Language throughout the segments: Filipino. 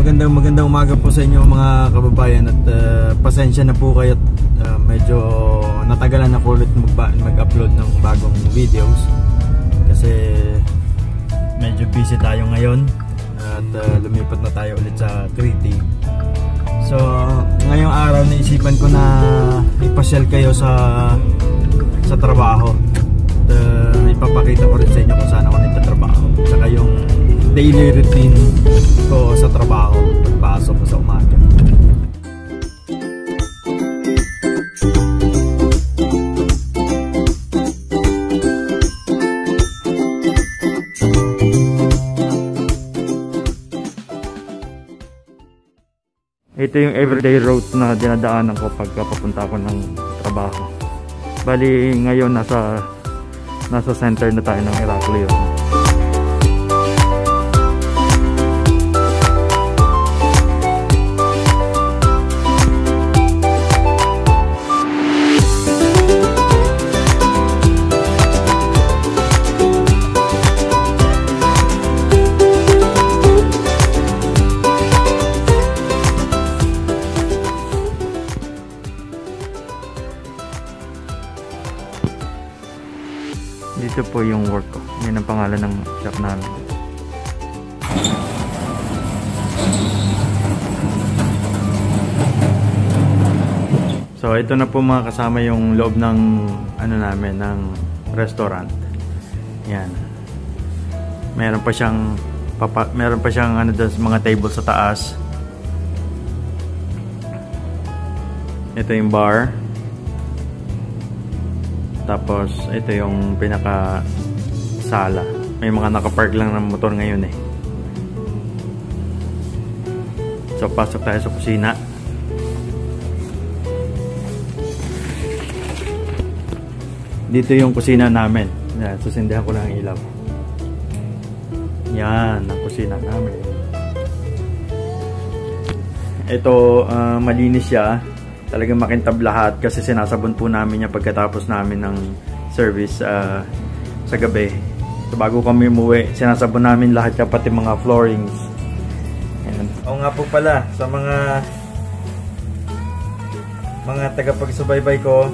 magandang umaga po sa inyo mga kababayan at pasensya na po kayo at medyo natagalan na po ulit mag-upload ng bagong videos kasi medyo busy tayo ngayon at lumipat na tayo ulit sa Crete. So ngayong araw naisipan ko na ipasyal kayo sa trabaho at ipapakita ko rin sa inyo kung saan ako nagtatrabaho saka yung daily routine ko sa trabaho pagpasok ko sa umaga. Ito yung everyday route na dinadaanan ko pagka papunta ako ng trabaho. Bali ngayon nasa center na tayo ng Heraclion. Dito po yung work ko. Yan ang pangalan ng shop namin. So ito na po mga kasama yung loob ng ano namin, ng restaurant. Yan. Meron pa siyang ano doon sa mga table sa taas. Ito yung bar. Tapos ito yung pinaka sala. May mga nakapark lang ng motor ngayon eh. So pasok tayo sa kusina. Dito yung kusina namin. Yan, susindihan ko lang ang ilaw. Yan ang kusina namin. Ito malinis siya. Talagang makintab lahat kasi sinasabon po namin yung pagkatapos namin ng service sa gabi. So bago kami umuwi, sinasabon namin lahat yung pati mga floorings. Ayan. O nga po pala sa mga tagapagsubaybay ko,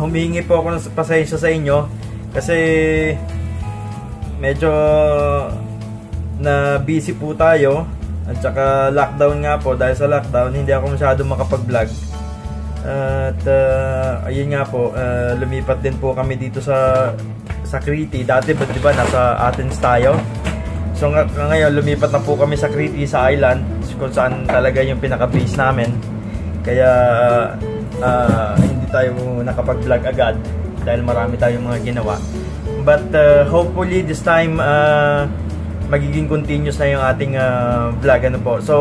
humihingi po ako ng pasensya sa inyo kasi medyo na busy po tayo at saka lockdown nga po. Dahil sa lockdown hindi ako masyado makapag-vlog. At ayun nga po, lumipat din po kami dito sa Crete. Dati ba diba nasa Athens tayo? So ngayon lumipat na po kami sa Crete, sa island kung saan talaga yung pinaka-base namin. Kaya hindi tayo nakapag-vlog agad dahil marami tayong mga ginawa. But hopefully this time magiging continuous na yung ating vlog ano po. So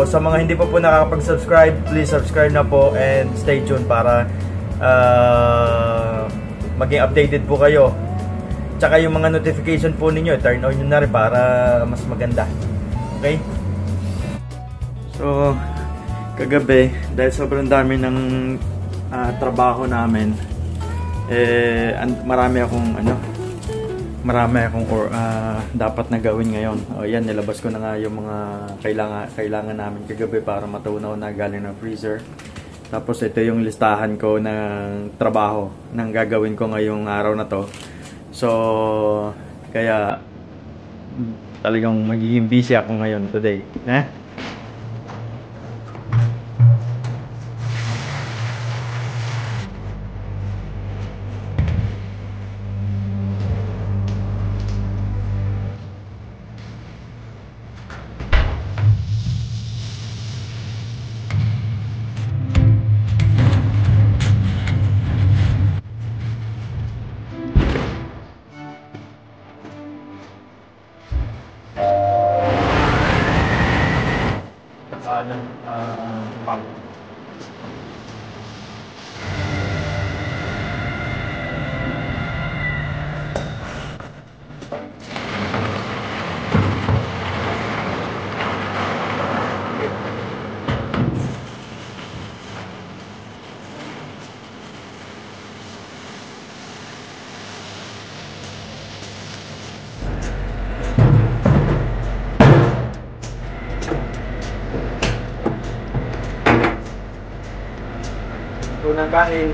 sa mga hindi pa po nakakapag-subscribe, please subscribe na po and stay tuned para maging updated po kayo. Tsaka yung mga notification po ninyo, turn on nyo na rin para mas maganda. Okay? So kagabi, dahil sobrang dami ng trabaho namin, marami akong dapat na gawin ngayon. O yan, nilabas ko na nga yung mga kailangan namin kagabi para matunaw na galing ng freezer. Tapos ito yung listahan ko ng trabaho ng gagawin ko ngayong araw na to. So kaya talagang magiging busy ako ngayon today. ng kanin.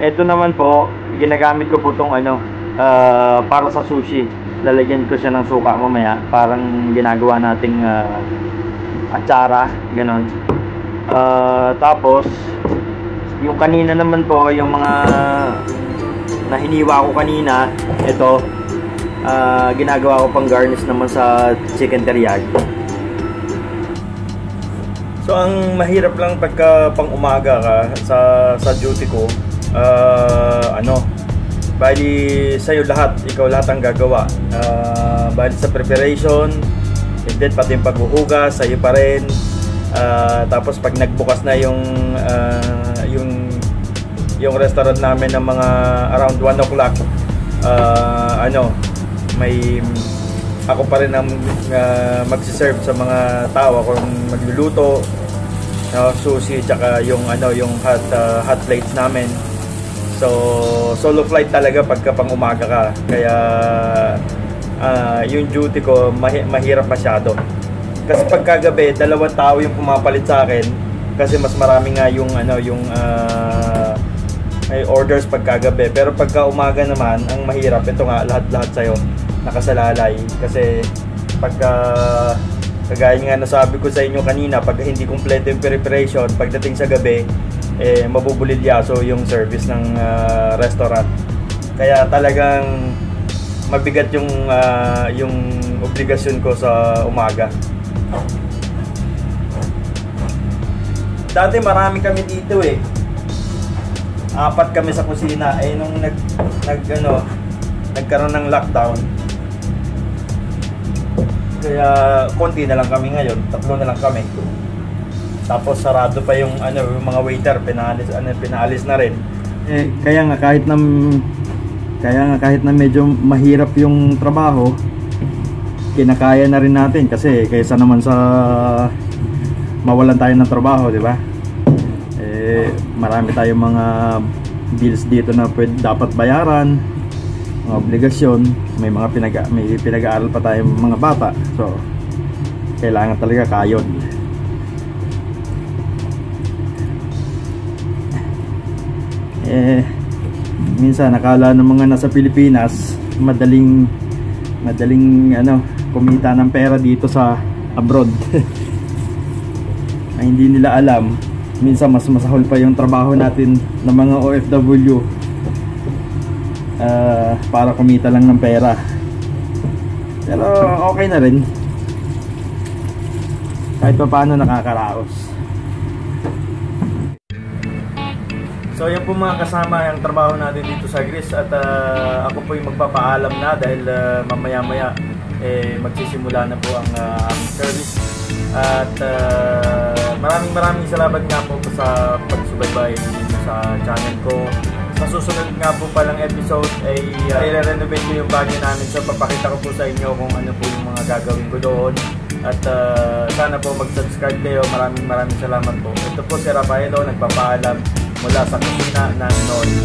Ito naman po, ginagamit ko po itong para sa sushi. Lalagyan ko siya ng suka mamaya. Parang ginagawa nating atsara, ganon. Tapos, yung kanina naman po, yung mga nahiniwa ko kanina, ito, ginagawa ko pang garnish naman sa chicken teriyaki. So, ang mahirap lang pagka pang umaga ka sa duty ko, bali sa'yo lahat, ikaw lahat ang gagawa. Bali sa preparation, and then pati yung paghuhugas, sa'yo pa rin. Tapos pag nagbukas na yung restaurant namin ng mga around 1 o'clock, ako pa rin ang magsiserve sa mga tao. Ako magluluto, sushi, tsaka yung hot plates namin. So solo flight talaga pagka pang umaga ka. Kaya yung duty ko mahirap masyado. Kasi pagkagabi, 2 tao yung pumapalit sa akin. Kasi mas marami nga yung may orders pagkagabi. Pero pagka umaga naman, ang mahirap, ito nga, lahat sa'yo nakasalalay. Kasi pagka kagaya nga nasabi ko sa inyo kanina, pag hindi kumpleto yung preparation, pagdating sa gabi, mabubulilyaso yung service ng restaurant. Kaya talagang mabigat yung obligasyon ko sa umaga. Dati marami kami dito 4 kami sa kusina. Nung nagkaroon ng lockdown, kaya konti na lang kami ngayon, 3 na lang kami. Tapos sarado pa yung mga waiter, pinaalis na rin. Kaya nga kahit na medyo mahirap yung trabaho, kinakaya na rin natin kasi kaysa naman sa mawalan tayo ng trabaho, di ba? Marami tayong mga bills dito na dapat bayaran, mga obligasyon, may pinag-aaral pa tayong mga bata. So kailangan talaga kayod. Minsan nakala ng mga nasa Pilipinas madaling kumita ng pera dito sa abroad. Ay hindi nila alam, minsan mas masahol pa yung trabaho natin ng mga OFW para kumita lang ng pera. Pero okay na rin, kahit pa paano nakakaraos. So yan po mga kasama yung trabaho natin dito sa Greece. At ako po yung magpapaalam na dahil mamaya-maya magsisimula na po ang service. At maraming salamat nga po sa pagsubaybay dito sa channel ko, sa sa susunod nga po palang episode ay i-renovate ko yung banyo namin. So papakita ko po sa inyo kung ano po yung mga gagawin ko doon. At sana po mag-subscribe kayo. Maraming salamat po. Ito po si Rafaelo, nagpapaalam mula sa kusina ng Noli.